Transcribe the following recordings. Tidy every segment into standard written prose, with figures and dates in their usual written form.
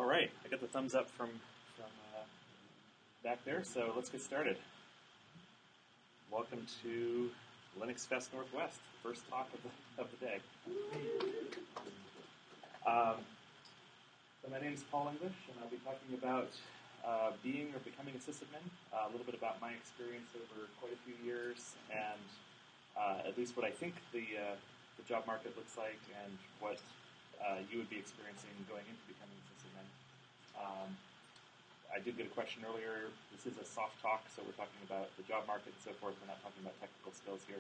All right, I got the thumbs up from back there, so let's get started. Welcome to LinuxFest Northwest, the first talk of the day. So my name is Paul English, and I'll be talking about being or becoming a sysadmin, a little bit about my experience over quite a few years, and at least what I think the job market looks like, and what you would be experiencing going into becoming a sysadmin. I did get a question earlier. This is a soft talk, so we're talking about the job market and so forth. We're not talking about technical skills here,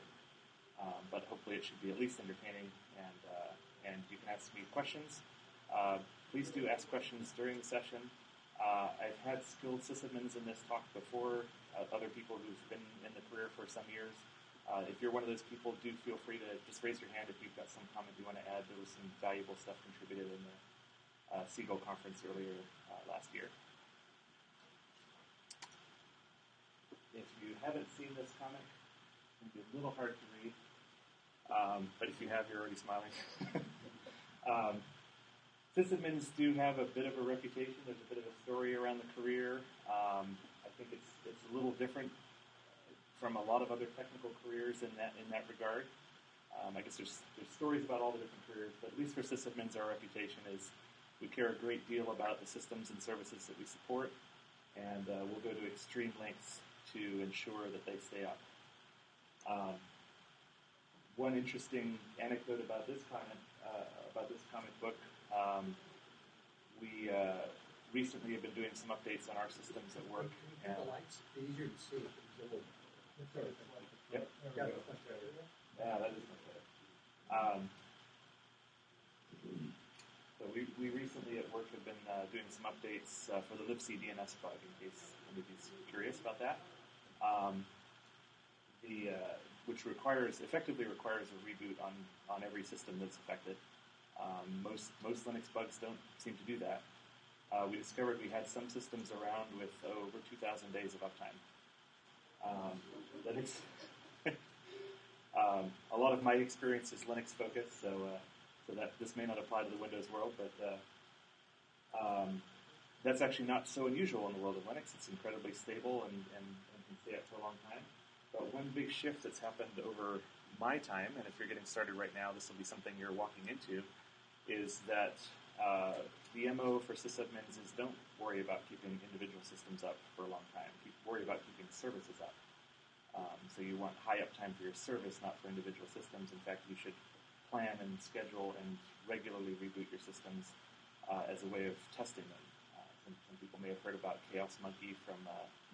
but hopefully it should be at least entertaining, and you can ask me questions. Please do ask questions during the session. I've had skilled sysadmins in this talk before, other people who've been in the career for some years. If you're one of those people, do feel free to just raise your hand if you've got some comment you want to add. There was some valuable stuff contributed in the Seagull conference earlier last year. If you haven't seen this comic, it's going to be a little hard to read, but if you have, you're already smiling. Sysadmins do have a bit of a reputation. There's a bit of a story around the career. I think it's a little different from a lot of other technical careers in that regard. I guess there's stories about all the different careers, but at least for sysadmins, our reputation is we care a great deal about the systems and services that we support, and we'll go to extreme lengths to ensure that they stay up. One interesting anecdote about this comic book, we recently have been doing some updates on our systems at work. And the lights, it's easier to see. Yep. Yeah, that is much better. So we recently at work have been doing some updates for the libc DNS bug, in case anybody's curious about that. Which effectively requires a reboot on every system that's affected. Most Linux bugs don't seem to do that. We discovered we had some systems around with over 2,000 days of uptime. That is a lot of my experience is Linux focused, so that this may not apply to the Windows world, but that's actually not so unusual in the world of Linux. It's incredibly stable and can stay up for a long time. But one big shift that's happened over my time, and if you're getting started right now, this will be something you're walking into, is that the MO for sysadmins is don't worry about keeping individual systems up for a long time. Worry about keeping services up. So you want high uptime for your service, not for individual systems. In fact, you should plan and schedule and regularly reboot your systems as a way of testing them. Some people may have heard about Chaos Monkey from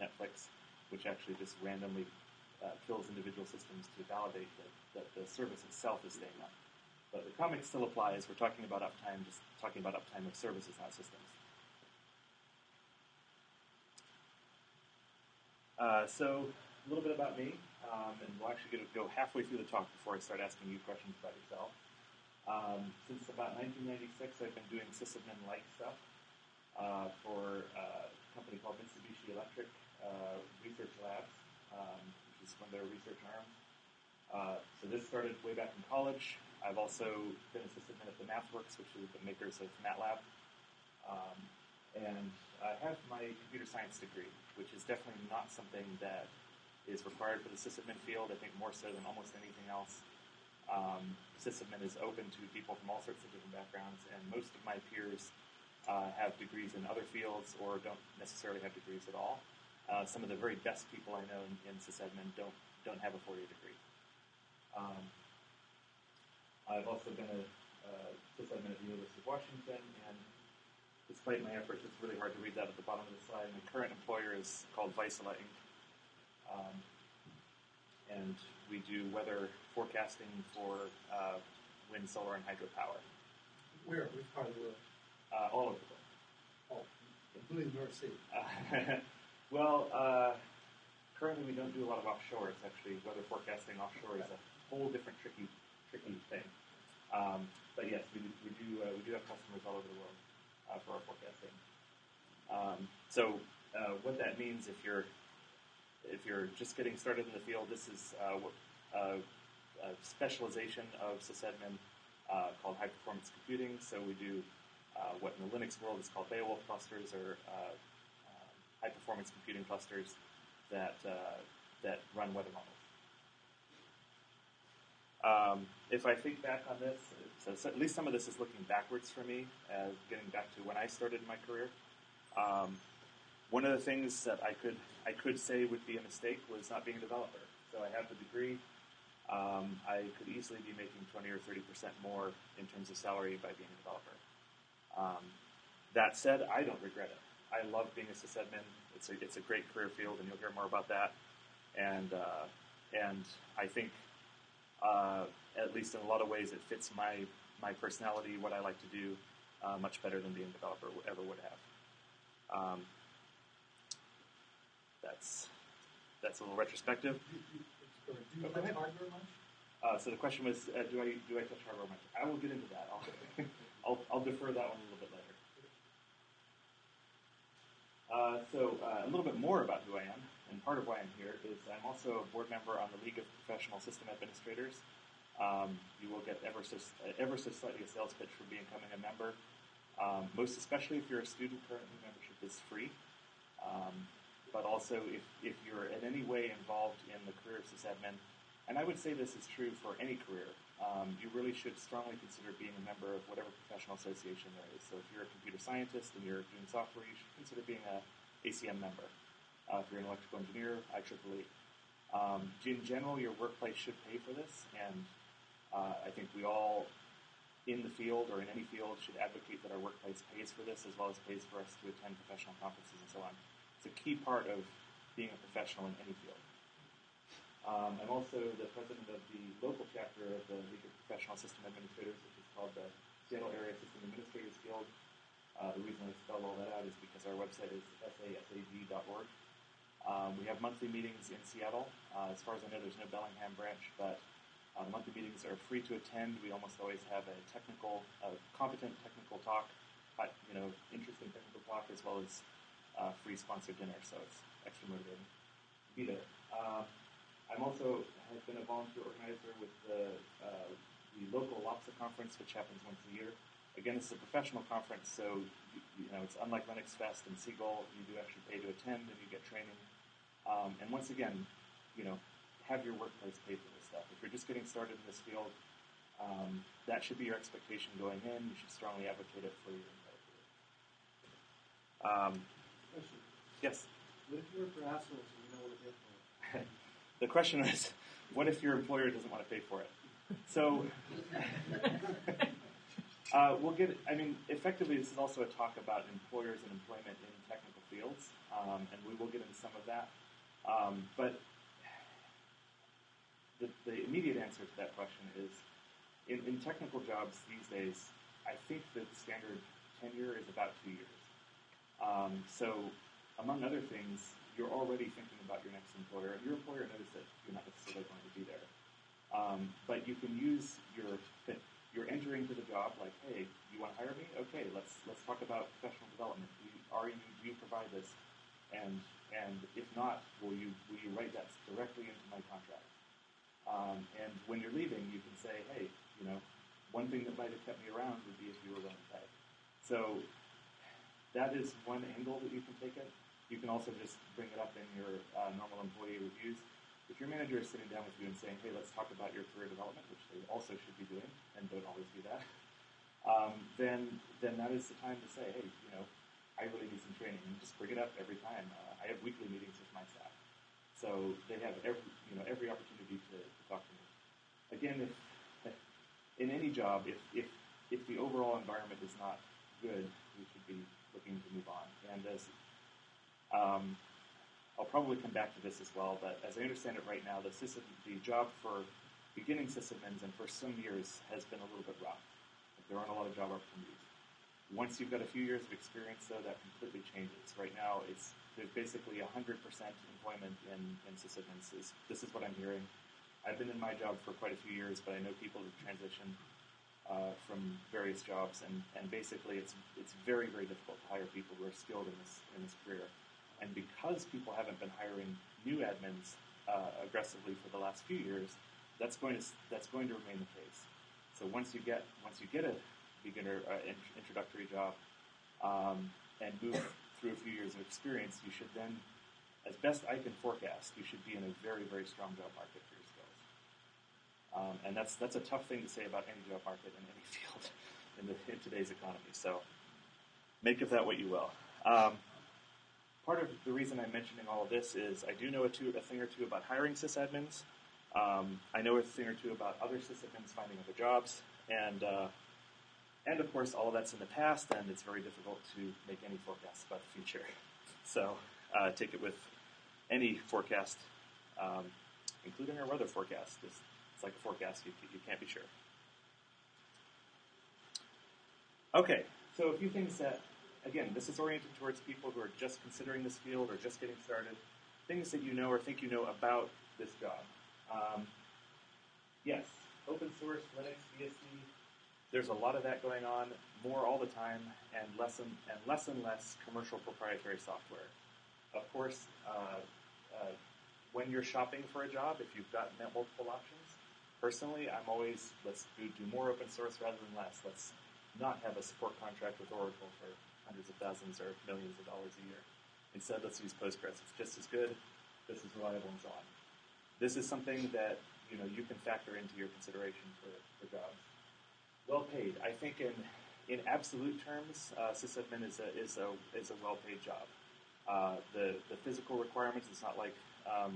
Netflix, which actually just randomly kills individual systems to validate that the service itself is staying up. But the comic still applies. We're talking about uptime, just talking about uptime of services, not systems. So a little bit about me, and we'll actually go halfway through the talk before I start asking you questions about yourself. Since about 1996, I've been doing sysadmin-like stuff for a company called Mitsubishi Electric Research Labs, which is one of their research arms. So this started way back in college. I've also been a sysadmin at the MathWorks, which is the makers of MATLAB. And I have my computer science degree, which is definitely not something that is required for the sysadmin field. I think more so than almost anything else. Sysadmin is open to people from all sorts of different backgrounds, and most of my peers have degrees in other fields or don't necessarily have degrees at all. Some of the very best people I know in sysadmin don't have a 4-year degree. I've also been a sysadmin at the University of Washington, and despite my efforts, it's really hard to read that at the bottom of the slide. My current employer is called Vaisala Inc. And we do weather forecasting for wind, solar, and hydropower. Where? Which part of the world? All over the world. Oh, including North Sea. Well, currently we don't do a lot of offshore. It's actually weather forecasting offshore is a whole different tricky thing. But yes, we do have customers all over the world for our forecasting. So what that means if you're just getting started in the field, this is a specialization of sysadmin called high performance computing. So we do what in the Linux world is called Beowulf clusters, or high-performance computing clusters that run weather models. If I think back on this, so at least some of this is looking backwards for me, getting back to when I started my career. One of the things that I could say would be a mistake was not being a developer. So I have the degree. I could easily be making 20 or 30% more in terms of salary by being a developer. That said, I don't regret it. I love being a sysadmin. It's a great career field, and you'll hear more about that. And I think, at least in a lot of ways, it fits my personality, what I like to do, much better than being a developer ever would have. That's a little retrospective. Do you touch hardware much? So the question was, do I touch hardware much? I will get into that. I'll defer that one a little bit later. So a little bit more about who I am, and part of why I'm here is I'm also a board member on the League of Professional System Administrators. You will get ever so slightly a sales pitch for becoming a member. Most especially if you're a student, currently membership is free. But also if you're in any way involved in the career of sysadmin, and I would say this is true for any career, you really should strongly consider being a member of whatever professional association there is. So if you're a computer scientist and you're doing software, you should consider being a ACM member. If you're an electrical engineer, IEEE. In general, your workplace should pay for this, and I think we all in the field or in any field should advocate that our workplace pays for this, as well as pays for us to attend professional conferences and so on. It's a key part of being a professional in any field. I'm also the president of the local chapter of the League of Professional System Administrators, which is called the Seattle Area System Administrators Guild. The reason I spell all that out is because our website is sasag.org. We have monthly meetings in Seattle. As far as I know, there's no Bellingham branch, but the monthly meetings are free to attend. We almost always have a competent technical talk, interesting technical talk, as well as free sponsored dinner, so it's extra motivating to be there. I'm also have been a volunteer organizer with the local LAPSA conference, which happens once a year. Again, this is a professional conference, so it's unlike LinuxFest and Seagull. You do actually pay to attend, and you get training. And once again, have your workplace pay for this stuff. If you're just getting started in this field, that should be your expectation going in. You should strongly advocate it for your entire career. Question. Yes? What if you work for assholes and you know what to pay for? The question is, what if your employer doesn't want to pay for it? So, effectively, this is also a talk about employers and employment in technical fields, and we will get into some of that. But the immediate answer to that question is, in technical jobs these days, I think the standard tenure is about 2 years. So, among other things, you're already thinking about your next employer, and your employer knows that you're not necessarily going to be there. But you can use you're entering to the job like, hey, you want to hire me? Okay, let's talk about professional development. Do you provide this? And if not, will you write that directly into my contract? And when you're leaving, you can say, hey, one thing that might have kept me around would be if you were willing to pay. So that is one angle that you can take it. You can also just bring it up in your normal employee reviews. If your manager is sitting down with you and saying, hey, let's talk about your career development, which they also should be doing, and don't always do that, then that is the time to say, hey, I really need some training, and just bring it up every time. I have weekly meetings with my staff. So they have every opportunity to talk to me. Again, if in any job, if the overall environment is not good, we should be looking to move on. And as I'll probably come back to this as well, but as I understand it right now, the job for beginning sysadmins and for some years has been a little bit rough. There aren't a lot of job opportunities. Once you've got a few years of experience, though, that completely changes. Right now, there's basically 100% employment in sysadmins. This is what I'm hearing. I've been in my job for quite a few years, but I know people who've transitioned from various jobs, and basically it's very, very difficult to hire people who are skilled in this career. And because people haven't been hiring new admins aggressively for the last few years, that's going to remain the case. So once you get a beginner introductory job, and move through a few years of experience, you should then, as best I can forecast, you should be in a very, very strong job market for your skills. And that's a tough thing to say about any job market in any field in today's economy. So make of that what you will. Part of the reason I'm mentioning all of this is I do know a thing or two about hiring sysadmins. I know a thing or two about other sysadmins finding other jobs, and of course all of that's in the past, and it's very difficult to make any forecasts about the future. So take it with any forecast, including our weather forecast. It's like a forecast; you can't be sure. Okay, so a few things that, again, this is oriented towards people who are just considering this field or just getting started. Things that you know or think you know about this job. Yes, open source, Linux, BSD. There's a lot of that going on, more all the time, and less and less commercial proprietary software. Of course, when you're shopping for a job, if you've got multiple options, personally, I'm always, let's do more open source rather than less. Let's not have a support contract with Oracle for hundreds of thousands or millions of dollars a year. Instead, let's use Postgres. It's just as good, just as reliable, and so on. This is something that you can factor into your consideration for jobs. Well paid. I think in absolute terms, sysadmin is a well-paid job. The physical requirements, it's not like a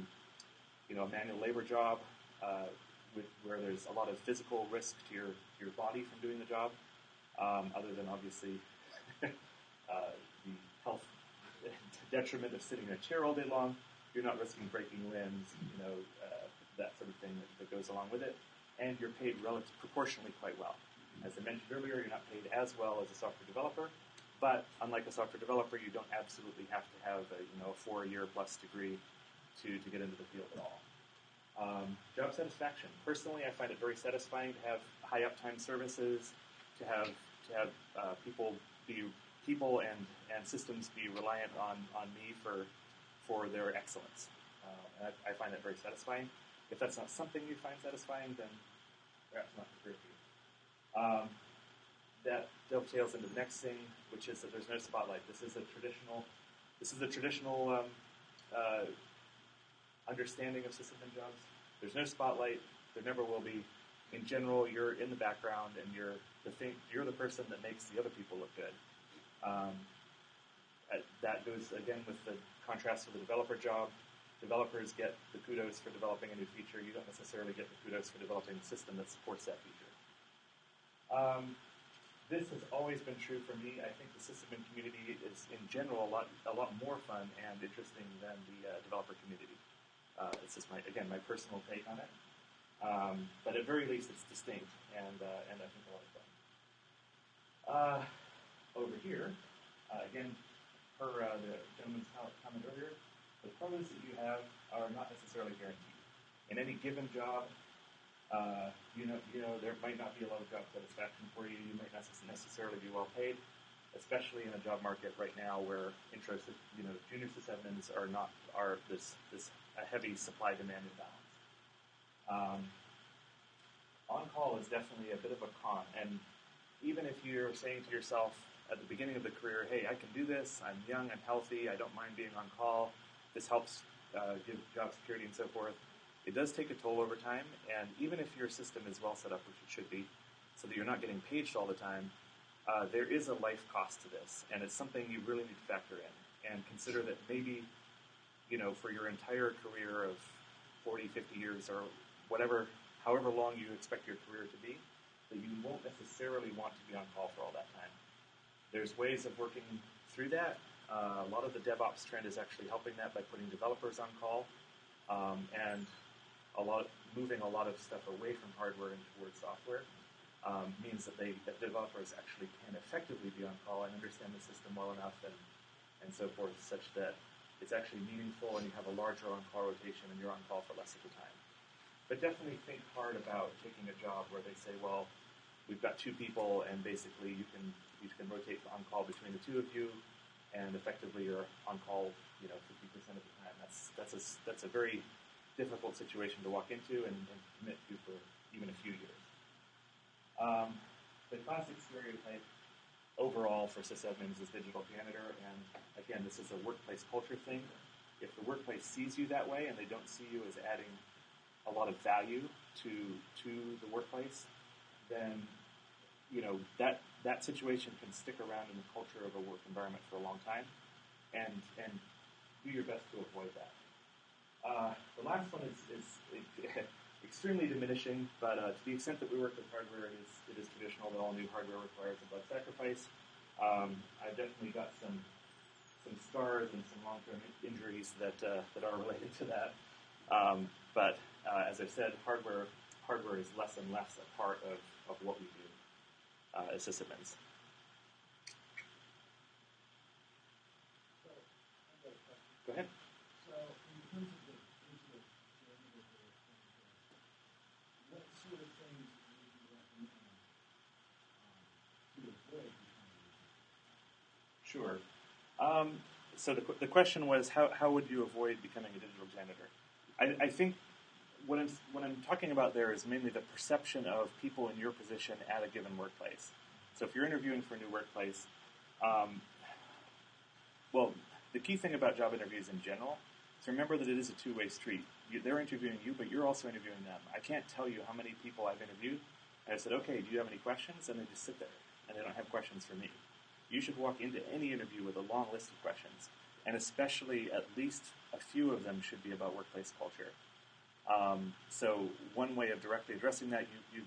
manual labor job where there's a lot of physical risk to your body from doing the job, other than obviously the health detriment of sitting in a chair all day long. You're not risking breaking limbs, that sort of thing that goes along with it, and you're paid proportionally quite well. As I mentioned earlier, you're not paid as well as a software developer, but unlike a software developer, you don't absolutely have to have a 4-year plus degree to get into the field at all. Job satisfaction. Personally, I find it very satisfying to have high uptime services, to have people and systems be reliant on me for their excellence. And I find that very satisfying. If that's not something you find satisfying, then perhaps not the career for you. That dovetails into the next thing, which is that there's no spotlight. This is a traditional understanding of sysadmin jobs. There's no spotlight. There never will be. In general, you're in the background, and you're the person that makes the other people look good. That goes again with the contrast to the developer job. Developers get the kudos for developing a new feature. You don't necessarily get the kudos for developing a system that supports that feature. This has always been true for me. I think the sysadmin community is, in general, a lot more fun and interesting than the developer community. It's just my personal take on it. But at very least, it's distinct and I think a lot of fun. Over here, again, per the gentleman's comment earlier, the pros that you have are not necessarily guaranteed. In any given job, there might not be a lot of job satisfaction for you. You might not necessarily be well paid, especially in a job market right now where junior sysadmins are this a heavy supply-demand imbalance. On-call is definitely a bit of a con, and even if you're saying to yourself at the beginning of the career, hey, I can do this, I'm young, I'm healthy, I don't mind being on call, this helps give job security and so forth, it does take a toll over time, and even if your system is well set up, which it should be, so that you're not getting paged all the time, there is a life cost to this, and it's something you really need to factor in, and consider that maybe, for your entire career of 40, 50 years, or however long you expect your career to be, that you won't necessarily want to be on call for all that time. There's ways of working through that. A lot of the DevOps trend is actually helping that by putting developers on call, and moving a lot of stuff away from hardware and towards software means that developers actually can effectively be on call and understand the system well enough and so forth, such that it's actually meaningful and you have a larger on-call rotation and you're on call for less of the time. But definitely think hard about taking a job where they say, well, we've got 2 people and basically you can rotate on call between the 2 of you, and effectively you're on call 50% of the time. That's a very difficult situation to walk into and commit to for even a few years. the classic stereotype overall for sysadmins is digital janitor, and again, this is a workplace culture thing. If the workplace sees you that way and they don't see you as adding a lot of value to the workplace, then that situation can stick around in the culture of a work environment for a long time, and do your best to avoid that. The last one is extremely diminishing, but to the extent that we work with hardware, it is traditional that all new hardware requires a blood sacrifice. I've definitely got some scars and some long-term injuries that are related to that. But as I said, hardware is less and less a part of what we do as sysadmins. Go ahead. So, in terms of the digital janitor, what sort of things would you recommend to avoid becoming? Sure. So the question was, how would you avoid becoming a digital janitor? I think what I'm talking about there is mainly the perception of people in your position at a given workplace. So if you're interviewing for a new workplace, well, the key thing about job interviews in general is remember that it is a two-way street. They're interviewing you, but you're also interviewing them. I can't tell you how many people I've interviewed, and I said, okay, do you have any questions? And they just sit there, and they don't have questions for me. You should walk into any interview with a long list of questions, and especially at least a few of them should be about workplace culture. So one way of directly addressing that, you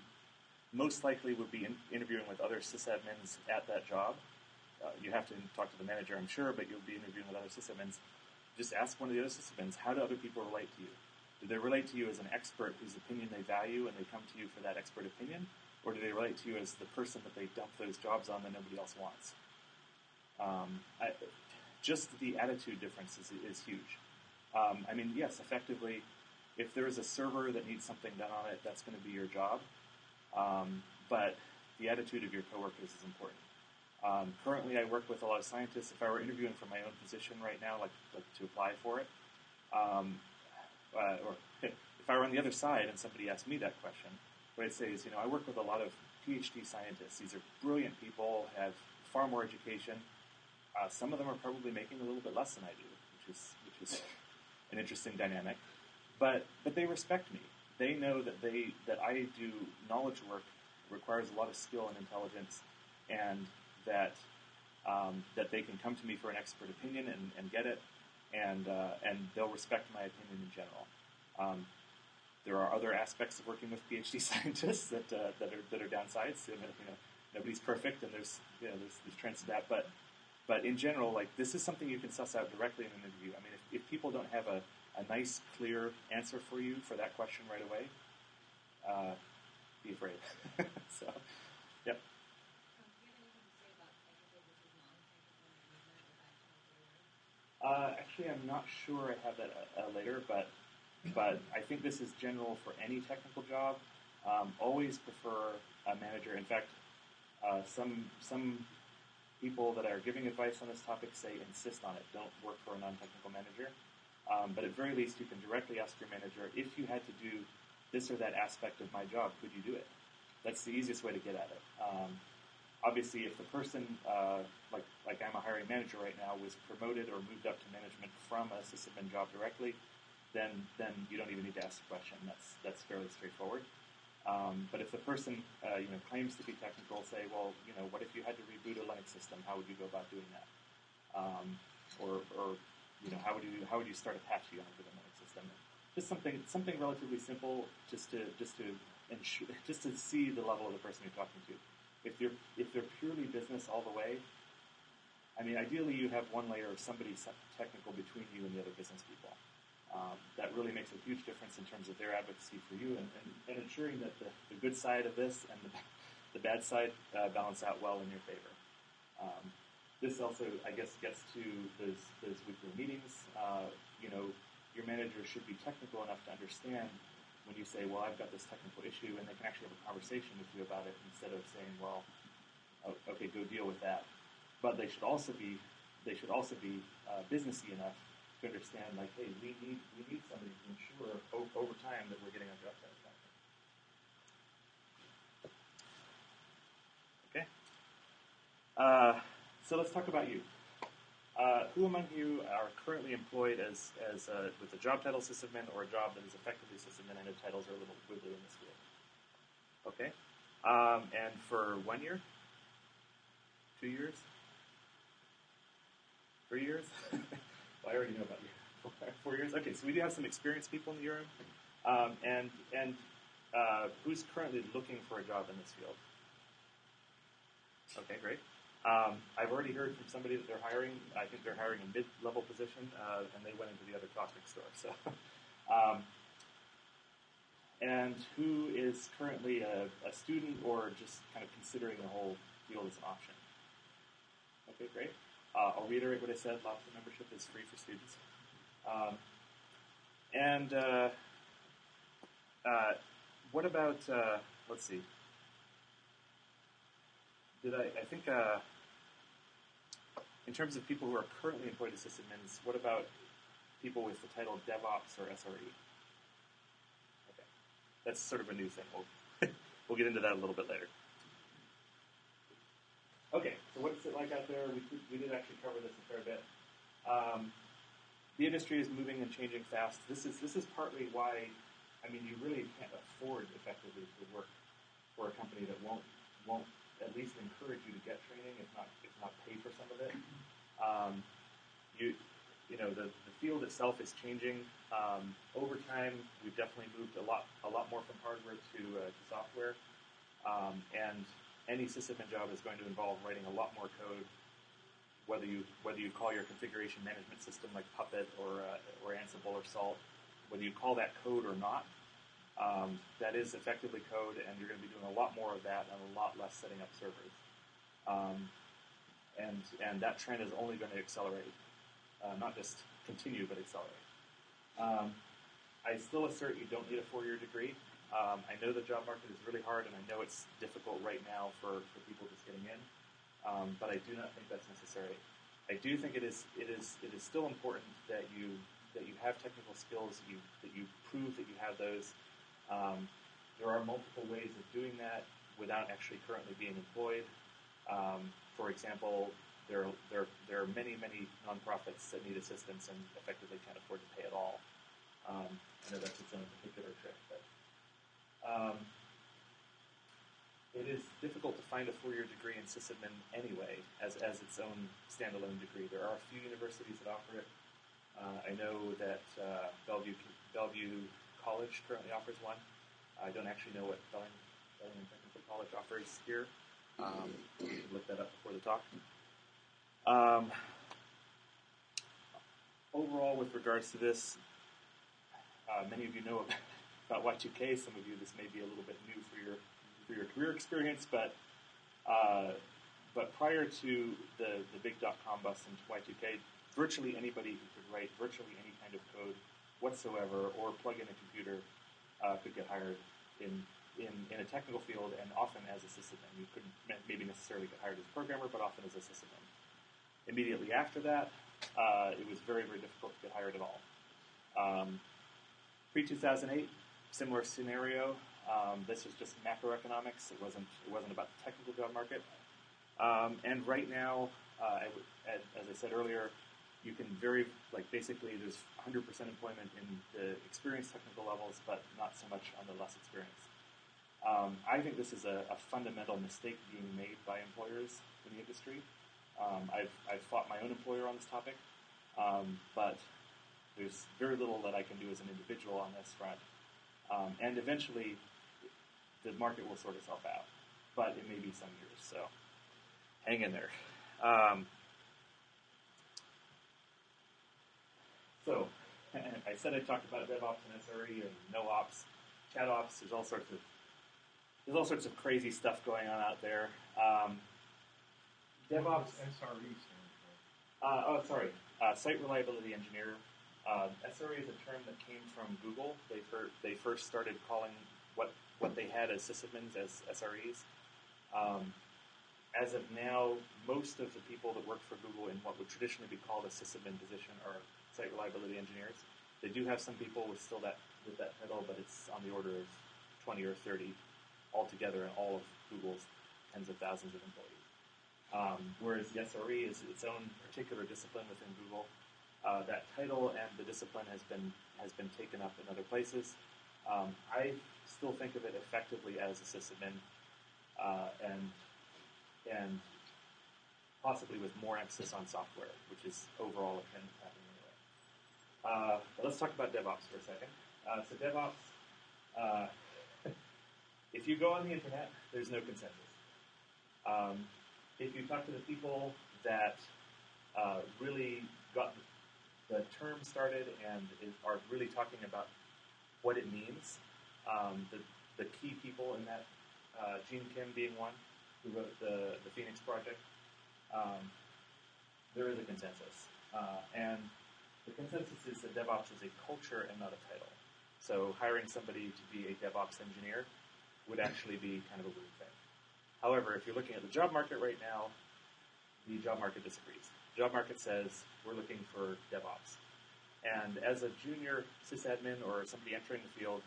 most likely would be interviewing with other sysadmins at that job. You have to talk to the manager, I'm sure, but you'll be interviewing with other sysadmins. Just ask one of the other sysadmins, how do other people relate to you? Do they relate to you as an expert whose opinion they value and they come to you for that expert opinion? Or do they relate to you as the person that they dump those jobs on that nobody else wants? Just the attitude difference is huge. Yes, effectively, if there is a server that needs something done on it, that's going to be your job. But the attitude of your coworkers is important. Currently, I work with a lot of scientists. If I were interviewing for my own position right now, like to apply for it, or if I were on the other side and somebody asked me that question, what I'd say is, I work with a lot of PhD scientists. These are brilliant people, have far more education. Some of them are probably making a little bit less than I do, which is an interesting dynamic. But they respect me. They know that I do knowledge work requires a lot of skill and intelligence, and that they can come to me for an expert opinion and get it, and they'll respect my opinion in general. There are other aspects of working with PhD scientists that are downsides. Nobody's perfect, and there's trends to that. But in general, this is something you can suss out directly in an interview. If people don't have a nice, clear answer for you for that question right away, be afraid. So, yep. Actually, I'm not sure I have that later, but I think this is general for any technical job. Always prefer a manager. In fact, some people that are giving advice on this topic say insist on it. Don't work for a non-technical manager. But at very least, you can directly ask your manager, if you had to do this or that aspect of my job, could you do it? That's the easiest way to get at it. Obviously, if the person, like I'm a hiring manager right now, was promoted or moved up to management from a sysadmin job directly, then you don't even need to ask the question. That's fairly straightforward. But if the person claims to be technical, say, well, what if you had to reboot a Linux system? How would you go about doing that? Or how would you start Apache on a given Linux system? Just something relatively simple, just to see the level of the person you're talking to. If they're purely business all the way, ideally you have one layer of somebody technical between you and the other business people. That really makes a huge difference in terms of their advocacy for you and ensuring that the good side of this and the bad side balance out well in your favor. This also, I guess, gets to those weekly meetings. Your manager should be technical enough to understand when you say, well, I've got this technical issue, and they can actually have a conversation with you about it instead of saying, well, okay, go deal with that. But they should also be businessy enough to understand, hey, we need somebody to ensure over time that we're getting our job satisfaction. So let's talk about you. Who among you are currently employed as with the job title sysadmin or a job that is effectively sysadmin? I know titles are a little wiggly in this field. Okay. And for 1 year? 2 years? 3 years? Well, I already know about you. 4 years? Okay, so we do have some experienced people in the room. And who's currently looking for a job in this field? Okay, great. I've already heard from somebody that they're hiring. I think they're hiring a mid-level position, and they went into the other cosmic store. So, and who is currently a student or just kind of considering the whole field as an option? Okay, great. I'll reiterate what I said. Lobster membership is free for students. What about, let's see. I think, in terms of people who are currently employed as sysadmins, what about people with the title DevOps or SRE? Okay. That's sort of a new thing. We'll get into that a little bit later. Okay, so what's it like out there? We did actually cover this a fair bit. The industry is moving and changing fast. This is partly why, I mean, you really can't afford effectively to work for a company that won't at least encourage you to get training, if not pay for some of it. The field itself is changing. Over time, we've definitely moved a lot more from hardware to software, and any sysadmin job is going to involve writing a lot more code. Whether you call your configuration management system like Puppet or Ansible or Salt, whether you call that code or not, that is effectively code, and you're going to be doing a lot more of that and a lot less setting up servers. And that trend is only going to accelerate, not just continue, but accelerate. I still assert you don't need a 4-year degree. I know the job market is really hard, and I know it's difficult right now for people just getting in, but I do not think that's necessary. I do think it is still important that you have technical skills, that you prove that you have those. There are multiple ways of doing that without actually currently being employed. For example, there are many nonprofits that need assistance and effectively can't afford to pay at all. I know that's its own particular trick, but it is difficult to find a 4-year degree in sysadmin anyway, as its own standalone degree. There are a few universities that offer it. I know that Bellevue College currently offers one. I don't actually know what Bellingham Technical College offers here. You can look that up before the talk. Overall, with regards to this, many of you know about Y2K. Some of you, this may be a little bit new for your career experience, but prior to the big .com bust in Y2K, virtually anybody who could write virtually any kind of code whatsoever or plug in a computer could get hired in a technical field, and often as a sysadmin. You couldn't maybe necessarily get hired as a programmer, but often as a sysadmin. Immediately after that, it was very, very difficult to get hired at all. Pre-2008, similar scenario. This was just macroeconomics. It wasn't about the technical job market. And right now, as I said earlier, you can basically there's 100% employment in the experienced technical levels, but not so much on the less experienced. I think this is a fundamental mistake being made by employers in the industry. I've fought my own employer on this topic, but there's very little that I can do as an individual on this front. And eventually, the market will sort itself out, but it may be some years, so hang in there. So, I said I talked about DevOps and SRE and NoOps, ChatOps. There's all sorts of crazy stuff going on out there. DevOps. SRE stand for? Site reliability engineer. SRE is a term that came from Google. They first started calling what they had as sysadmins as SREs. As of now, most of the people that work for Google in what would traditionally be called a sysadmin position are site reliability engineers. They do have some people with that title, but it's on the order of 20 or 30 altogether in all of Google's tens of thousands of employees. Whereas the SRE is its own particular discipline within Google. That title and the discipline has been taken up in other places. I still think of it effectively as a sysadmin, and possibly with more emphasis on software, which is overall a trend happening anyway. But let's talk about DevOps for a second. So DevOps, if you go on the internet, there's no consensus. If you talk to the people that really got the term started and are really talking about what it means, the key people in that, Gene Kim being one, who wrote the Phoenix project, there is a consensus. And the consensus is that DevOps is a culture and not a title. So hiring somebody to be a DevOps engineer would actually be kind of a weird thing. However, if you're looking at the job market right now, the job market disagrees. The job market says we're looking for DevOps. And as a junior sysadmin or somebody entering the field,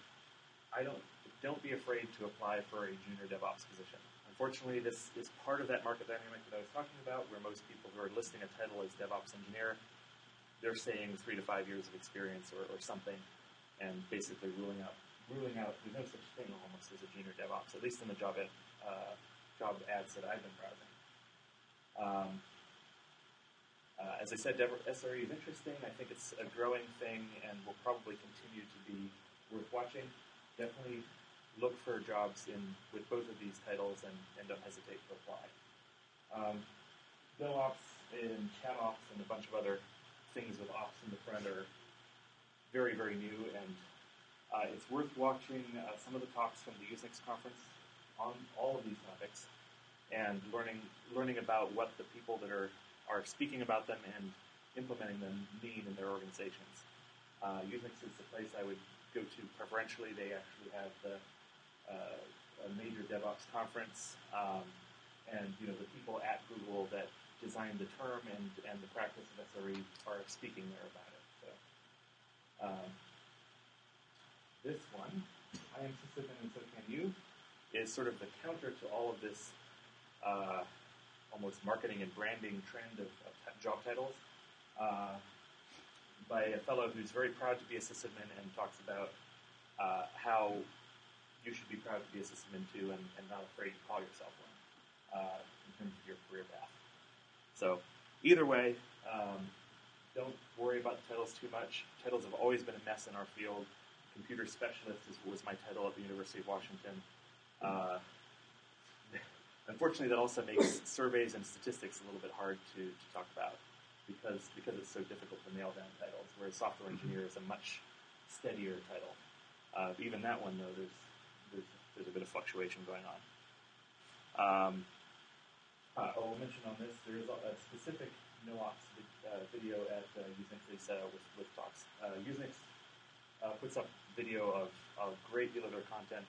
don't be afraid to apply for a junior DevOps position. Unfortunately, this is part of that market dynamic that I was talking about, where most people who are listing a title as DevOps engineer, they're saying 3 to 5 years of experience or something, and basically ruling out. There's no such thing almost as a junior DevOps, at least in the job ads that I've been browsing. As I said, SRE is interesting. I think it's a growing thing and will probably continue to be worth watching. Definitely look for jobs with both of these titles and don't hesitate to apply. NoOps and ChatOps and a bunch of other things with ops in the front are very, very new, and it's worth watching some of the talks from the Unix conference on all of these topics and learning about what the people that are speaking about them and implementing them mean in their organizations. Unix is the place I would go to preferentially. They actually have a major DevOps conference, and the people at Google that designed the term and the practice of SRE are speaking there about it. So this one, I am sysadmin and so can you, is sort of the counter to all of this almost marketing and branding trend of job titles, by a fellow who's very proud to be a sysadmin and talks about how you should be proud to be a sysadmin too and not afraid to call yourself one in terms of your career path. So either way, don't worry about the titles too much. Titles have always been a mess in our field. Computer specialist was my title at the University of Washington. Unfortunately, that also makes surveys and statistics a little bit hard to talk about because it's so difficult to nail down titles, whereas software engineer is a much steadier title. Even that one, though, there's a bit of fluctuation going on. I'll mention on this, there is a specific NoOps video at Unix with talks. Unix puts up video of a great deal of their content.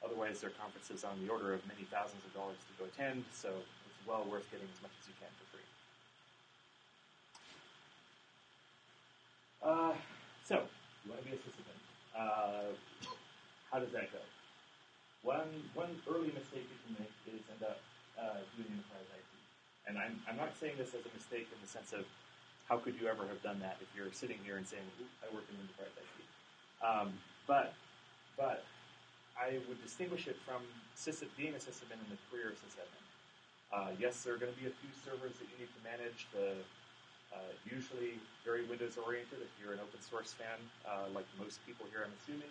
Otherwise, their conference is on the order of many thousands of dollars to go attend, so it's well worth getting as much as you can for free. So, you want to be a sysadmin. How does that go? One early mistake you can make is end up doing enterprise IT. And I'm not saying this as a mistake in the sense of how could you ever have done that if you're sitting here and saying, I work in enterprise IT. But I would distinguish it from being a sysadmin and the career of sysadmin. Yes, there are going to be a few servers that you need to manage. Usually very Windows-oriented. If you're an open source fan, like most people here, I'm assuming,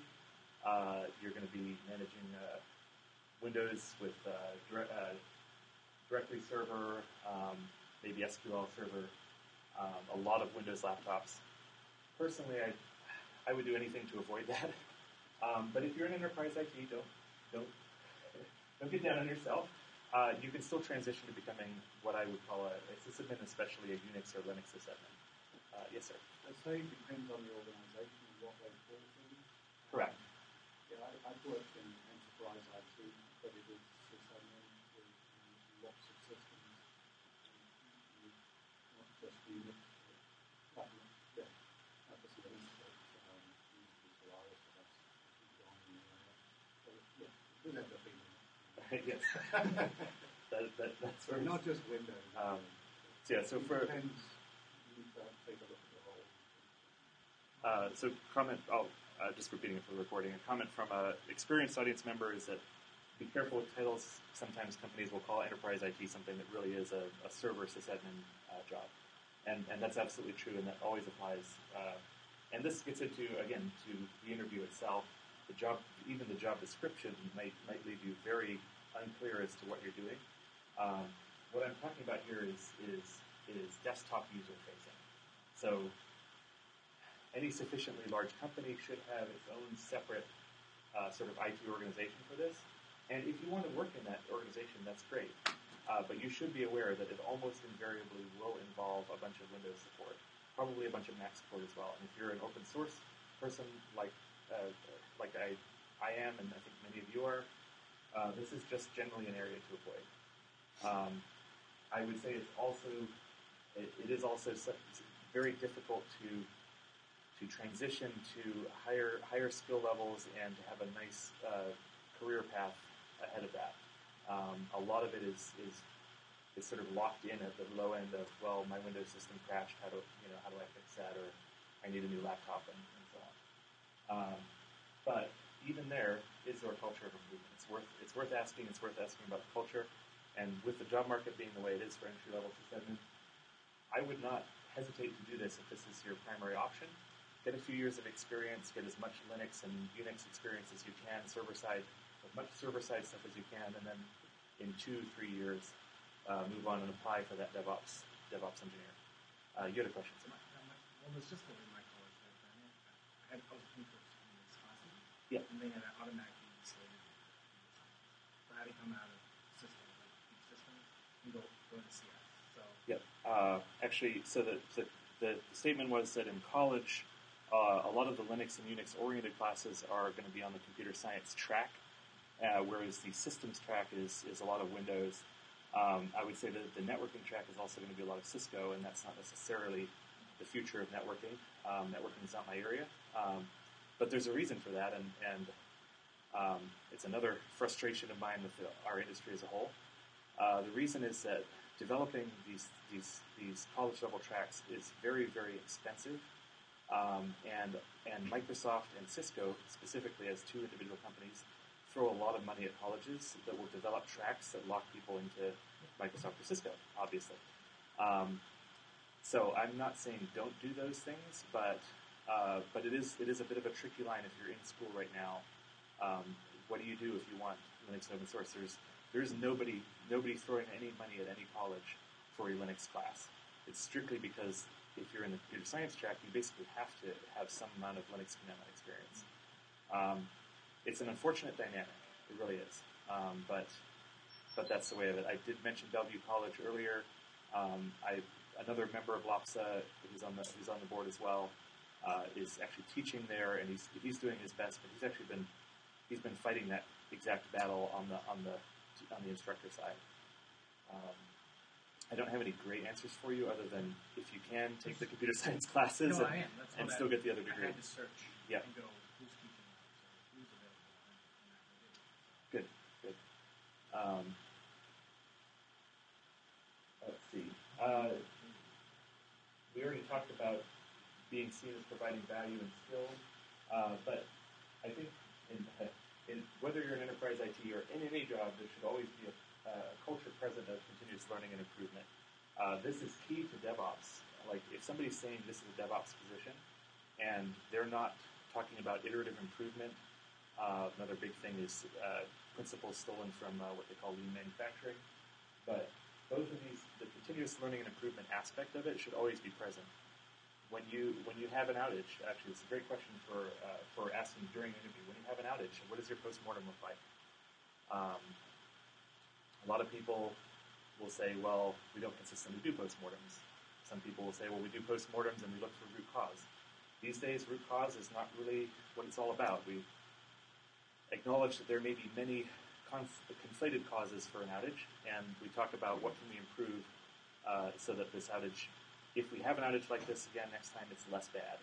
you're going to be managing Windows with directory server, maybe SQL server, a lot of Windows laptops. Personally, I would do anything to avoid that. But if you're in enterprise IT, don't get down on yourself. You can still transition to becoming what I would call a sysadmin, especially a Unix or Linux sysadmin. Yes, sir. I say it depends on the organization and what they call things. Correct. Yeah, I've worked in enterprise IT, accredited sysadmin with lots of systems, not just Unix. Yeah, not just Linux, but Solaris, so that's keep going. So yeah, it does end up being Yes. That's sort of, not just Windows. so it for depends. You need to take a look at the whole. so comment. I'll just repeating it for the recording. A comment from a experienced audience member is that be careful with titles. Sometimes companies will call enterprise IT something that really is a server sysadmin job, and that's absolutely true, and that always applies. And this gets into again to the interview itself. The job, even the job description, might leave you very unclear as to what you're doing. What I'm talking about here is desktop user facing. So any sufficiently large company should have its own separate sort of IT organization for this. And if you want to work in that organization, that's great. But you should be aware that it almost invariably will involve a bunch of Windows support, probably a bunch of Mac support as well. And if you're an open source person like I am, and I think many of you are, this is just generally an area to avoid. I would say it is also very difficult to transition to higher skill levels and to have a nice career path ahead of that. A lot of it is sort of locked in at the low end of, well, my Windows system crashed. How do I fix that? Or I need a new laptop and so on. But even there, is there a culture of improvement? It's worth asking. It's worth asking about the culture. And with the job market being the way it is for entry-level sysadmin, I would not hesitate to do this if this is your primary option. Get a few years of experience, get as much Linux and Unix experience as you can, server-side, as much server-side stuff as you can, and then in 2-3 years, move on and apply for that DevOps engineer. You had a question, sir? Well, it's just the way my college had done it. I was looking for Unix classes, Yeah. and they had automatically slated for how to come out of systems, like each system, and go into CS. So Yep. Actually, so the statement was that in college, a lot of the Linux and Unix-oriented classes are going to be on the computer science track, whereas the systems track is a lot of Windows. I would say that the networking track is also going to be a lot of Cisco, and that's not necessarily the future of networking. Networking is not my area, but there's a reason for that, and it's another frustration of mine with our industry as a whole. The reason is that developing these college level tracks is very, very expensive. And Microsoft and Cisco, specifically as two individual companies, throw a lot of money at colleges that will develop tracks that lock people into Microsoft or Cisco, obviously. So I'm not saying don't do those things, but it is a bit of a tricky line if you're in school right now. What do you do if you want Linux open source? There's nobody throwing any money at any college for a Linux class. It's strictly because if you're in the computer science track, you basically have to have some amount of Linux command line experience. It's an unfortunate dynamic. It really is. But that's the way of it. I did mention Bellevue College earlier. Another member of LOPSA who's on the board as well is actually teaching there, and he's doing his best. But he's been fighting that exact battle on the instructor side. I don't have any great answers for you other than if you can, take the computer science classes and still get the other degree. I had to search Yeah. and go, who's teaching that? So who's available? And I did. Good. Let's see. We already talked about being seen as providing value and skill, but I think in whether you're in enterprise IT or in any job, there should always be a culture present of continuous learning and improvement. This is key to DevOps. Like, if somebody's saying this is a DevOps position, and they're not talking about iterative improvement, another big thing is principles stolen from what they call lean manufacturing. But both of these, the continuous learning and improvement aspect of it should always be present. When you have an outage, actually, it's a great question for asking during an interview. When you have an outage, what does your postmortem look like? A lot of people will say, well, we don't consistently do postmortems. Some people will say, well, we do postmortems and we look for root cause. These days, root cause is not really what it's all about. We acknowledge that there may be many conflated causes for an outage, and we talk about what can we improve so that this outage, if we have an outage like this again next time, it's less bad.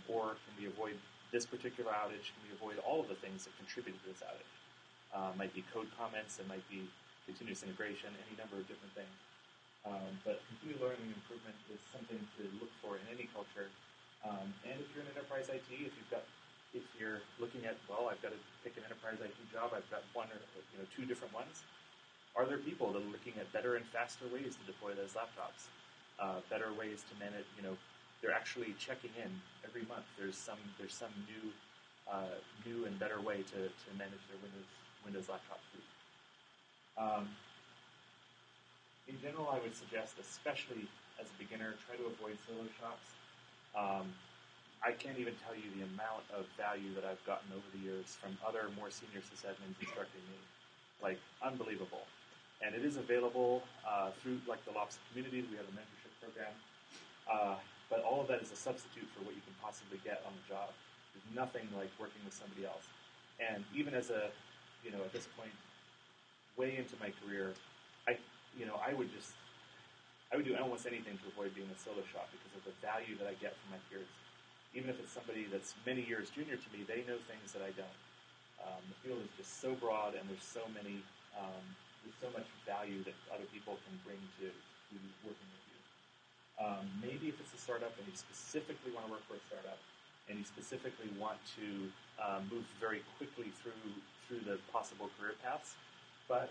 Or can we avoid this particular outage? Can we avoid all of the things that contribute to this outage? Might be code comments, it might be continuous integration, any number of different things. But continual learning and improvement is something to look for in any culture. And if you're in enterprise IT, if you're looking at, well, I've got to pick an enterprise IT job, I've got one or two different ones. Are there people that are looking at better and faster ways to deploy those laptops? Better ways to manage, they're actually checking in every month. There's some new and better way to manage their Windows laptop fleet. In general, I would suggest, especially as a beginner, try to avoid solo shops. I can't even tell you the amount of value that I've gotten over the years from other more senior sysadmins instructing me. Like, unbelievable. And it is available through, like, the LoPS community. We have a mentorship program. But all of that is a substitute for what you can possibly get on the job. There's nothing like working with somebody else. And even as at this point, way into my career, I would do almost anything to avoid being a solo shop because of the value that I get from my peers. Even if it's somebody that's many years junior to me, they know things that I don't. The field is just so broad, and there's so much value that other people can bring to working with you. Maybe if it's a startup and you specifically want to work for a startup, and you specifically want to move very quickly through the possible career paths, but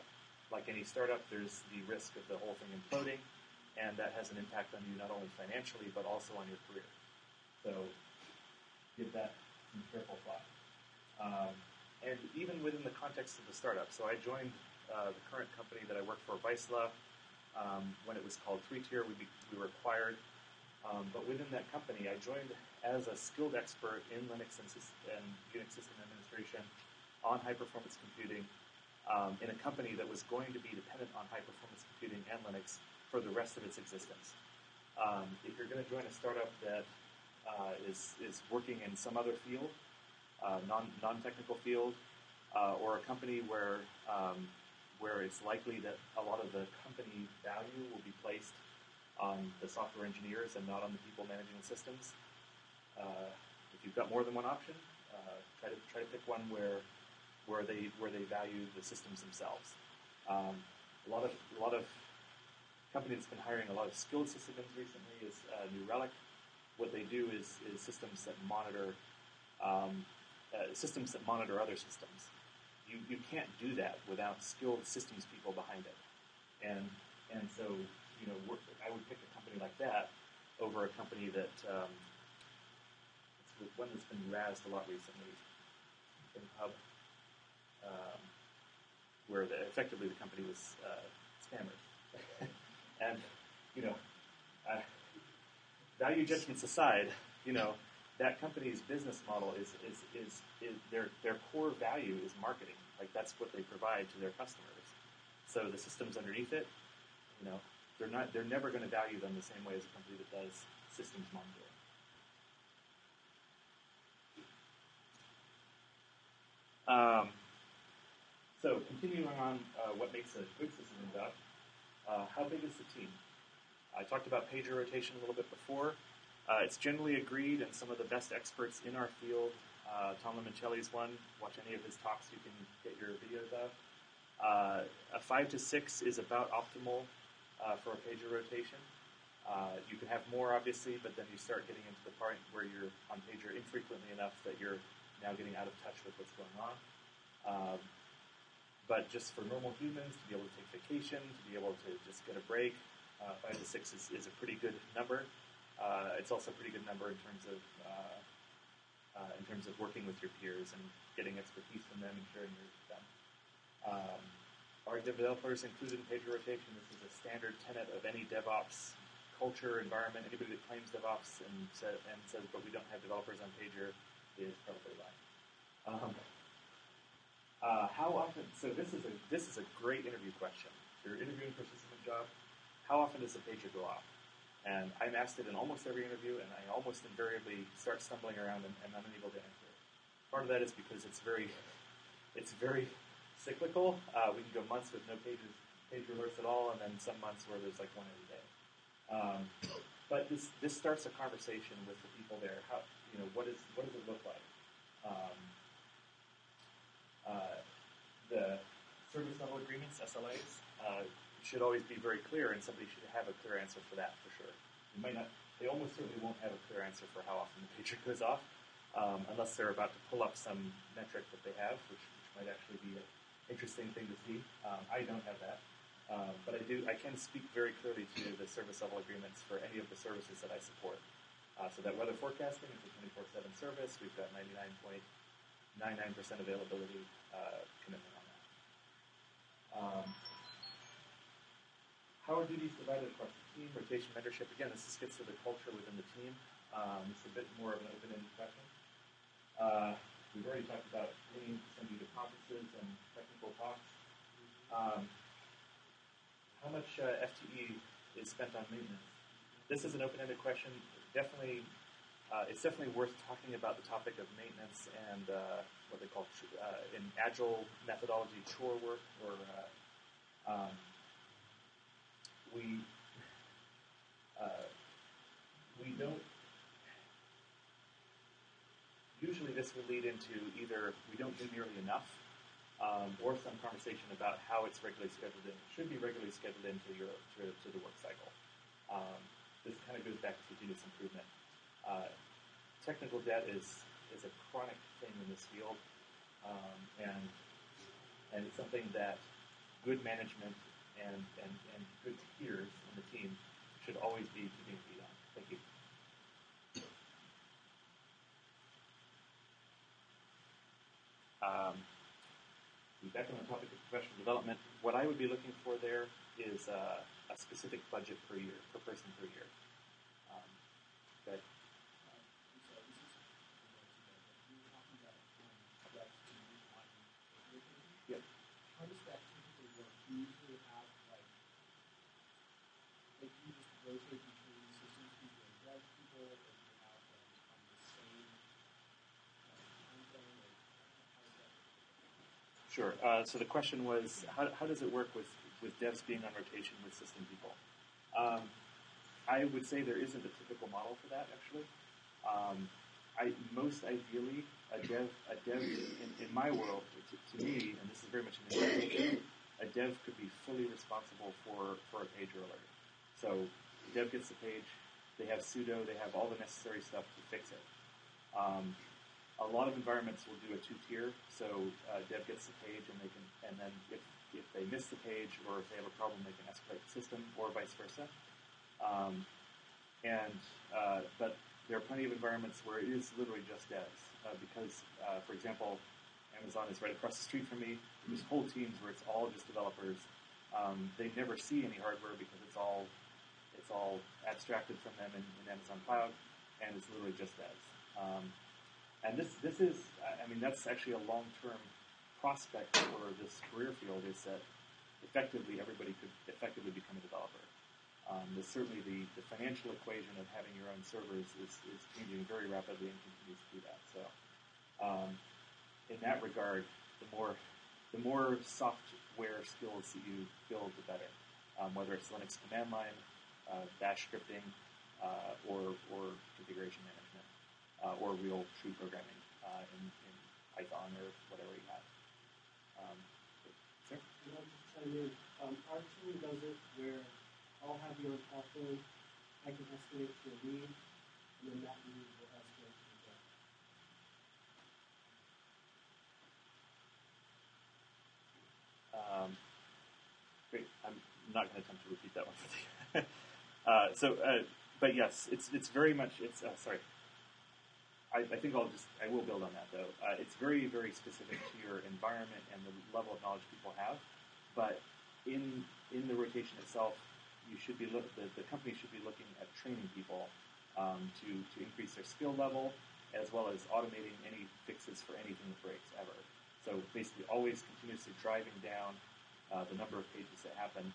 like any startup, there's the risk of the whole thing imploding, and that has an impact on you not only financially, but also on your career. So give that some careful thought. And even within the context of the startup, so I joined the current company that I work for, Vaisala, when it was called 3-Tier. We were acquired. But within that company, I joined as a skilled expert in Linux and Unix system administration on high-performance computing in a company that was going to be dependent on high-performance computing and Linux for the rest of its existence. If you're going to join a startup that is working in some other field, non-technical field, or a company where it's likely that a lot of the company value will be placed on the software engineers and not on the people managing the systems. If you've got more than one option, try to pick one where they value the systems themselves. A lot of company that's been hiring a lot of skilled sysadmins recently is New Relic. What they do is systems that monitor other systems. You can't do that without skilled systems people behind it. And so I would pick a company like that over a company that it's one that's been razzed a lot recently, Hub, where effectively the company was spammers. And value judgments aside, that company's business model is their core value is marketing. Like, that's what they provide to their customers. So the systems underneath it, they're never going to value them the same way as a company that does systems monitoring. So continuing on, what makes a good system job? How big is the team? I talked about pager rotation a little bit before. It's generally agreed, and some of the best experts in our field, Tom Limoncelli's one. Watch any of his talks, you can get your videos of. A 5 to 6 is about optimal for a pager rotation. You can have more, obviously, but then you start getting into the part where you're on pager infrequently enough that you're now getting out of touch with what's going on. But just for normal humans, to be able to take vacation, to be able to just get a break, 5 to 6 is a pretty good number. It's also a pretty good number in terms of working with your peers and getting expertise from them and sharing yours with them. Are developers included in pager rotation? This is a standard tenet of any DevOps culture, environment. Anybody that claims DevOps and says, but we don't have developers on pager is probably lying. How often? So this is a great interview question. If you're interviewing for a sysadmin job, how often does the pager go off? And I'm asked it in almost every interview, and I almost invariably start stumbling around and I'm unable to answer it. Part of that is because it's very cyclical. We can go months with no pager alerts at all, and then some months where there's like one every day. But this starts a conversation with the people there. How, what does it look like? service level agreements, SLAs, should always be very clear, and somebody should have a clear answer for that for sure. They almost certainly won't have a clear answer for how often the pager goes off, unless they're about to pull up some metric that they have, which might actually be an interesting thing to see. I don't have that, but I can speak very clearly to the service level agreements for any of the services that I support. So that weather forecasting is a 24/7 service. We've got 99.99% availability commitment on that. How are duties divided across the team? Rotation, mentorship. Again, this just gets to the culture within the team. It's a bit more of an open-ended question. We've already talked about paying to send you to conferences and technical talks. How much FTE is spent on maintenance? This is an open-ended question. Definitely, it's definitely worth talking about the topic of maintenance and what they call in agile methodology chore work, or we don't. Usually, this will lead into either we don't do nearly enough, or some conversation about how it's regularly scheduled in. It should be regularly scheduled into to the work cycle. This kind of goes back to continuous improvement. Technical debt is a chronic thing in this field, and it's something that good management and good peers in the team should always be keeping a beat on. Thank you. Back on the topic of professional development, what I would be looking for there is a specific budget per year, per person per year. Okay. Yep. How does that typically work? Do you usually have, like you just rotate between systems people and dev people, or do you have them on the same time frame, or how does that work? Sure. So the question was, how does it work with devs being on rotation with system people? I would say there isn't a typical model for that, actually. Most ideally, a dev in my world, to me, and this is very much an interpretation, a dev could be fully responsible for a page alert. So the dev gets the page, they have sudo, they have all the necessary stuff to fix it. A lot of environments will do a two-tier, so dev gets the page, and then if they miss the page or if they have a problem, they can escalate the system, or vice versa. But there are plenty of environments where it is literally just devs, because, for example, Amazon is right across the street from me. There's whole teams where it's all just developers. They never see any hardware because it's all abstracted from them in Amazon Cloud, and it's literally just devs. And this is, I mean, that's actually a long-term prospect for this career field, is that effectively everybody could effectively become a developer. There's certainly the financial equation of having your own servers is changing very rapidly and continues to do that. So in that regard, the more software skills that you build, the better. Whether it's Linux command line, bash scripting, or configuration management, or real true programming in Python or whatever you have. Sir? Our team does it where I'll have you on call phone, I can escalate to a lead, and then that lead will escalate to the dev. Great. I'm not going to attempt to repeat that one for you. But yes, it's very much, sorry. I think I will build on that though. It's very, very specific to your environment and the level of knowledge people have. But in the rotation itself, the company should be looking at training people to increase their skill level, as well as automating any fixes for anything that breaks ever. So basically, always continuously driving down the number of pages that happen,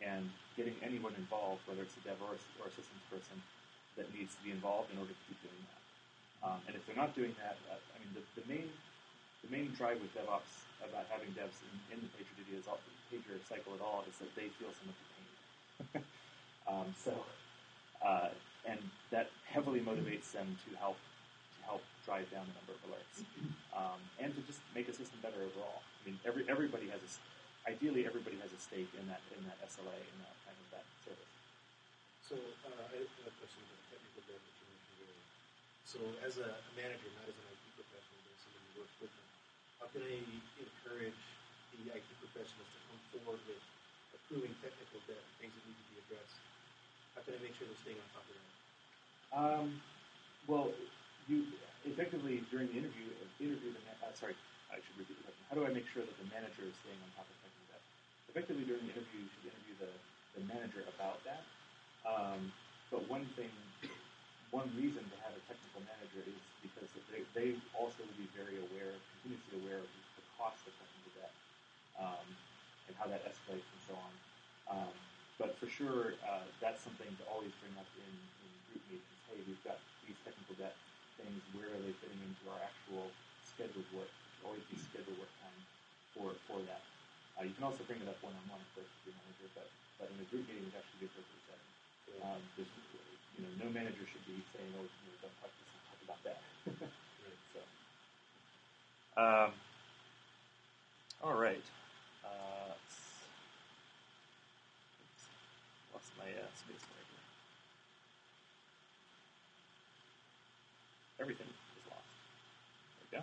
and getting anyone involved, whether it's a dev or a systems person, that needs to be involved in order to keep doing that. And if they're not doing that, I mean, the main drive with DevOps about having devs in the pager duty pager cycle at all is that they feel so much pain. And that heavily motivates them to help drive down the number of alerts, and to just make a system better overall. I mean, everybody has ideally everybody has a stake in that SLA, in that kind of that service. So I have a question about the technical debt that you mentioned earlier. So as a manager, not as an IT professional, but as somebody who works with them, how can I encourage the IT professionals to come forward with approving technical debt and things that need to be addressed? How can I make sure they're staying on top of that? Well, you effectively during the interview I should repeat the question. How do I make sure that the manager is staying on top of technical debt? Effectively during the interview, you should interview the manager about that. But one reason to have a technical manager is because they also will be very continuously aware of the cost of technical debt, and how that escalates and so on. But for sure, that's something to always bring up in group meetings. Hey, we've got these technical debt things. Where are they fitting into our actual scheduled work? There should always be scheduled work time for that. You can also bring it up one-on-one, of course, with your manager, but in a group meeting, it actually be appropriate setting. No manager should be saying, "Oh, don't talk this, talk about that." Right. So, all right. Lost my space right here. Everything is lost. There we go.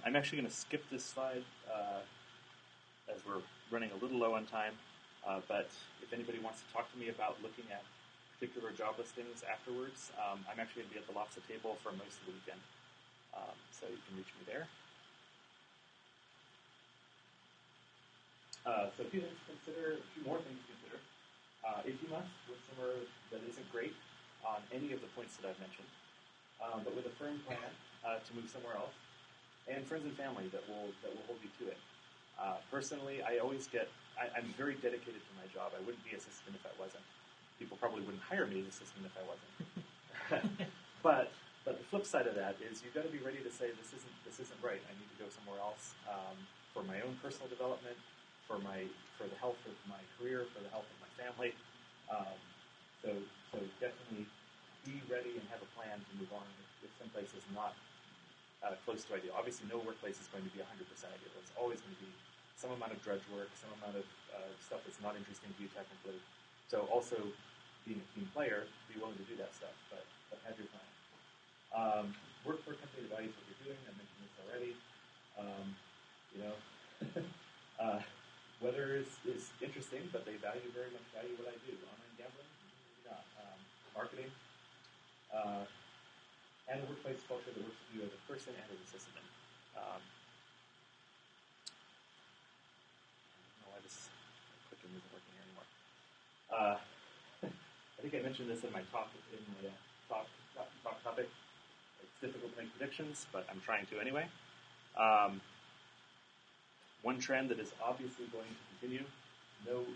I'm actually going to skip this slide as we're running a little low on time. But if anybody wants to talk to me about looking at particular job listings afterwards, I'm actually going to be at the LAPSA table for most of the weekend. So you can reach me there. So a few more things to consider. If you must, work somewhere that isn't great on any of the points that I've mentioned, but with a firm plan to move somewhere else, and friends and family that will hold you to it. Personally, I'm very dedicated to my job. I wouldn't be a sysadmin if I wasn't. People probably wouldn't hire me as a sysadmin if I wasn't. But the flip side of that is you've got to be ready to say this isn't right. I need to go somewhere else for my own personal development, for the health of my career, for the health of my family. So definitely be ready and have a plan to move on if someplace is not close to ideal. Obviously, no workplace is going to be 100% ideal. There's always going to be some amount of drudge work, some amount of stuff that's not interesting to you technically. So also, being a team player, be willing to do that stuff, but have your plan. Work for a company that values what you're doing. I mentioned this already. Weather is interesting, but they very much value what I do. Online gambling, maybe not. Marketing, and a workplace culture that works with you as a person and as a sysadmin. I don't know why this clicking isn't working here anymore. I think I mentioned this in my talk topic. It's difficult to make predictions, but I'm trying to anyway. One trend that is obviously going to continue, no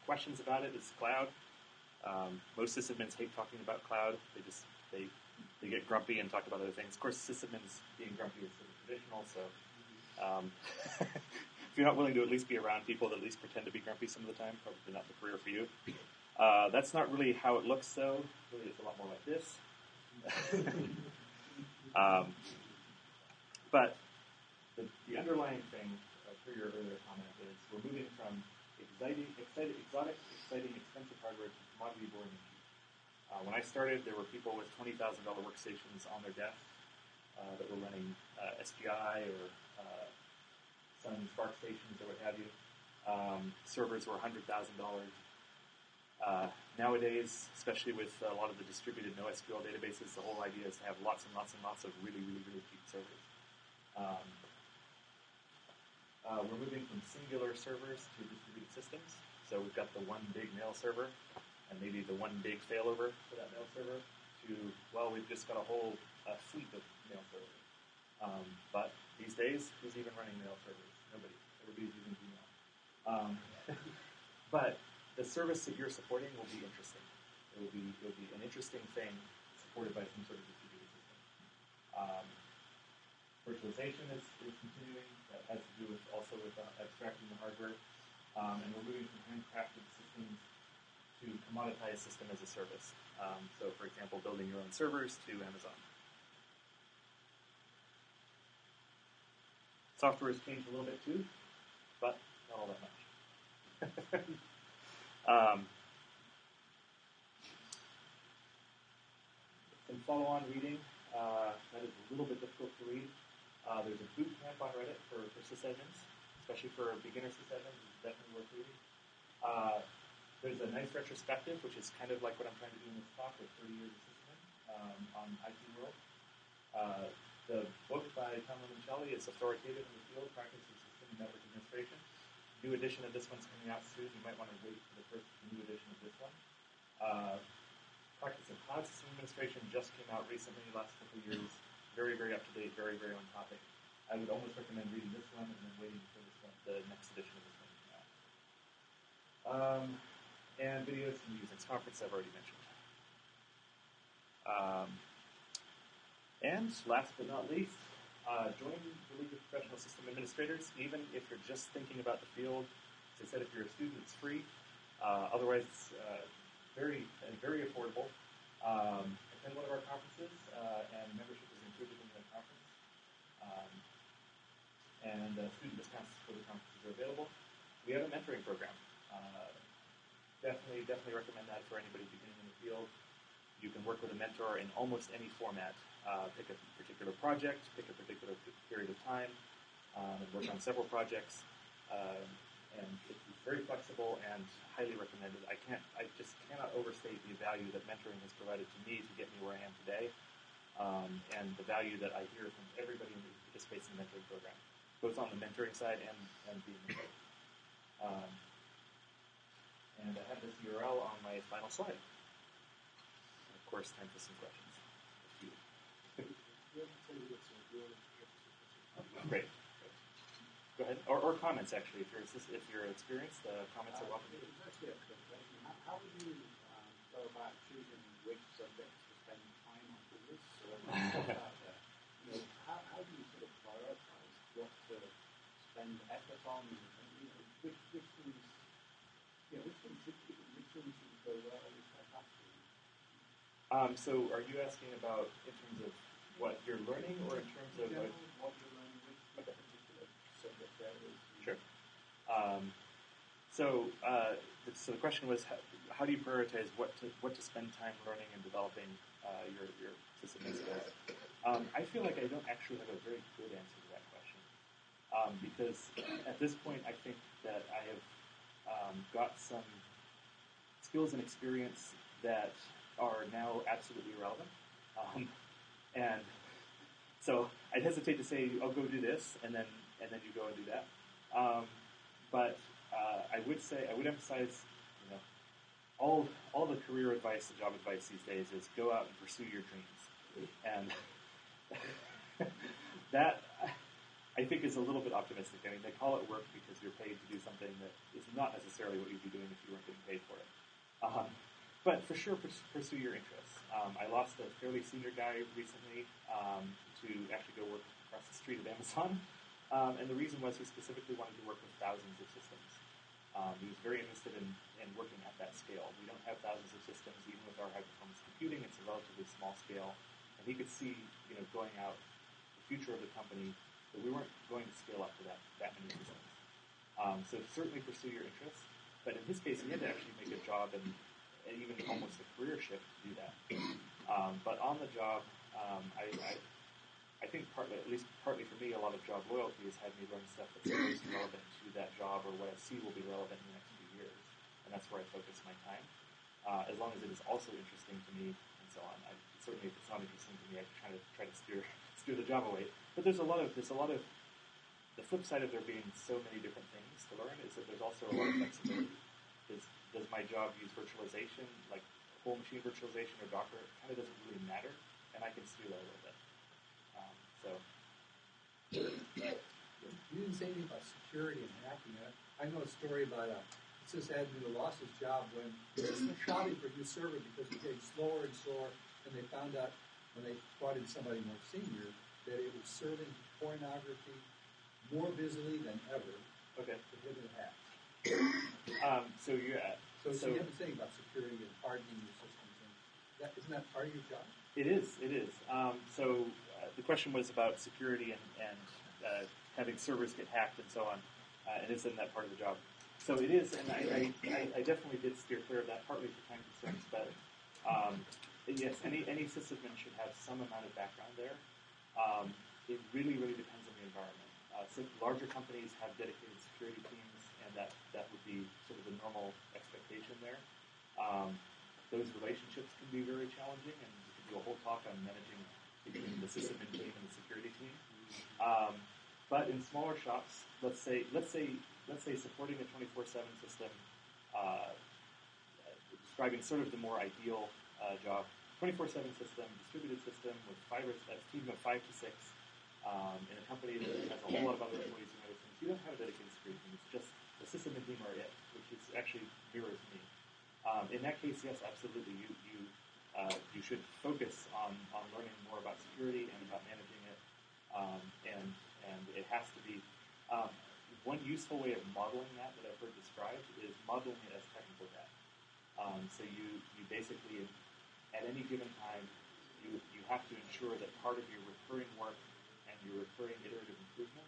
questions about it, is cloud. Most sysadmins hate talking about cloud. They get grumpy and talk about other things. Of course, sysadmins being grumpy is sort of traditional, so if you're not willing to at least be around people that at least pretend to be grumpy some of the time, probably not the career for you. That's not really how it looks, though. Really, it's a lot more like this. But the underlying thing, per your earlier comment, is we're moving from exotic, expensive hardware to commodity, boring, and cheap. When I started, there were people with $20,000 workstations on their desk that were running SPI or some Spark stations or what have you. Servers were $100,000. Nowadays, especially with a lot of the distributed NoSQL databases, the whole idea is to have lots and lots and lots of really, really, really cheap servers. We're moving from singular servers to distributed systems. So we've got the one big mail server and maybe the one big failover for that mail server to, well, we've just got a whole fleet of mail servers. But these days, who's even running mail servers? Nobody. Everybody's using Gmail. But the service that you're supporting will be interesting. It will be an interesting thing supported by some sort of distributed system. Virtualization is continuing. That has to do with abstracting the hardware. And we're moving from handcrafted systems to commoditized system as a service. So, for example, building your own servers to Amazon. Software has changed a little bit too. but not all that much. Some follow-on reading, that is a little bit difficult to read. There's a boot camp on Reddit for sysadmins, especially for beginner sysadmins. It's definitely worth reading. There's a nice retrospective, which is kind of like what I'm trying to do in this talk, with 30 years of sysadmin on IT World. The book by Tom Limoncelli is authoritative in the field, Practice of System and Network Administration. New edition of this one's coming out soon. You might want to wait for the new edition of this one. Practice of Cloud System Administration just came out recently, last couple of years. Very, very up to date, very, very on topic. I would almost recommend reading this one and then waiting for this one, the next edition of this one to come out. And videos from the Unix conference I've already mentioned. And last but not least, join the League of Professional System Administrators, even if you're just thinking about the field. As I said, if you're a student, it's free. Otherwise, it's very affordable. Attend one of our conferences, and membership is included in the conference. And student discounts for the conferences are available. We have a mentoring program. Definitely recommend that for anybody beginning in the field. You can work with a mentor in almost any format. Pick a particular project, pick a particular period of time, and work on several projects. And it's very flexible and highly recommended. I just cannot overstate the value that mentoring has provided to me to get me where I am today, and the value that I hear from everybody who participates in the mentoring program, both on the mentoring side and being mentored. And I have this URL on my final slide. And of course, time for some questions. Great. Go ahead. Or comments, actually. If you're experienced, comments are welcome. How would you go about choosing which subjects to spend time on? How do you sort of prioritize what to spend effort on? Which things should go well, which I have to? So, are you asking about in terms of what you're learning, or in terms of what you're learning, which particular subject areas? Sure. So the question was, how do you prioritize what to spend time learning and developing your sysadmin skills? I feel like I don't actually have a very good answer to that question, because at this point I think that I have got some skills and experience that are now absolutely irrelevant, and so I'd hesitate to say, "I'll go do this," and then you go and do that. But I would emphasize, all the career advice and job advice these days is go out and pursue your dreams, and that I think is a little bit optimistic. I mean, they call it work because you're paid to do something that is not necessarily what you'd be doing if you weren't getting paid for it. But for sure, pursue your interests. I lost a fairly senior guy recently to actually go work across the street at Amazon. And the reason was he specifically wanted to work with thousands of systems. He was very interested in working at that scale. We don't have thousands of systems, even with our high-performance computing. It's a relatively small scale. And he could see, going out, the future of the company, that we weren't going to scale up to that many systems. So certainly pursue your interests. But in his case, he had to actually make a job and even almost a career shift to do that. But on the job, I think partly for me, a lot of job loyalty has had me learn stuff that's most relevant to that job, or what I see will be relevant in the next few years. And that's where I focus my time. As long as it is also interesting to me, and so on. Certainly, if it's not interesting to me, I try to steer the job away. But there's a lot of the flip side of there being so many different things to learn is that there's also a lot of flexibility. Does my job use virtualization, like whole machine virtualization or Docker? It kind of doesn't really matter, and I can steer that a little bit. You didn't say anything about security and hacking. I know a story about a sysadmin who lost his job when he was shopping for a new server because it was getting slower and slower, and they found out when they brought in somebody more senior that it was serving pornography more busily than ever. Okay. To hit and hack. So you haven't said anything about security and hardening your systems. Isn't that part of your job? It is. The question was about security and having servers get hacked and so on. and it's in that part of the job. So it is, and I definitely did steer clear of that, partly for time concerns, but yes, any sysadmin should have some amount of background there. It really depends on the environment. So larger companies have dedicated security teams, and that would be sort of the normal expectation there. Those relationships can be very challenging, and you can do a whole talk on managing between the sysadmin team and the security team. But in smaller shops, let's say supporting a 24/7 system, describing sort of the more ideal job. 24/7 system, distributed system with a team of 5 to 6 in a company that has a whole lot of other employees and other things. You don't have a dedicated security team. It's just the system and team are it, which is actually mirrors me. In that case, yes, absolutely. You should focus on learning more about security and about managing it, and it has to be. One useful way of modeling that I've heard described is modeling it as technical debt. So you basically, at any given time, you have to ensure that part of your recurring work and your recurring iterative improvement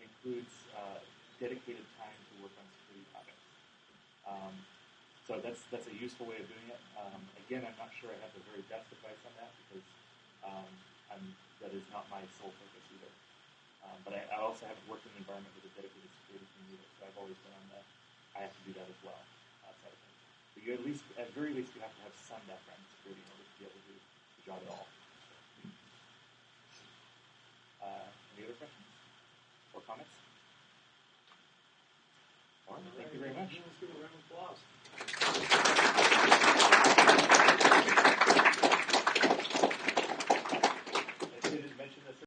includes dedicated time to work on security topics. So that's a useful way of doing it. Again, I'm not sure I have the very best advice on that because that is not my sole focus either. But I also haven't worked in an environment with a dedicated security team either, so I've always been on I have to do that as well, side of things. But at very least, you have to have some background in security in order to be able to do the job at all. Any other questions or comments? All right, thank you very much. Let's give a round of applause.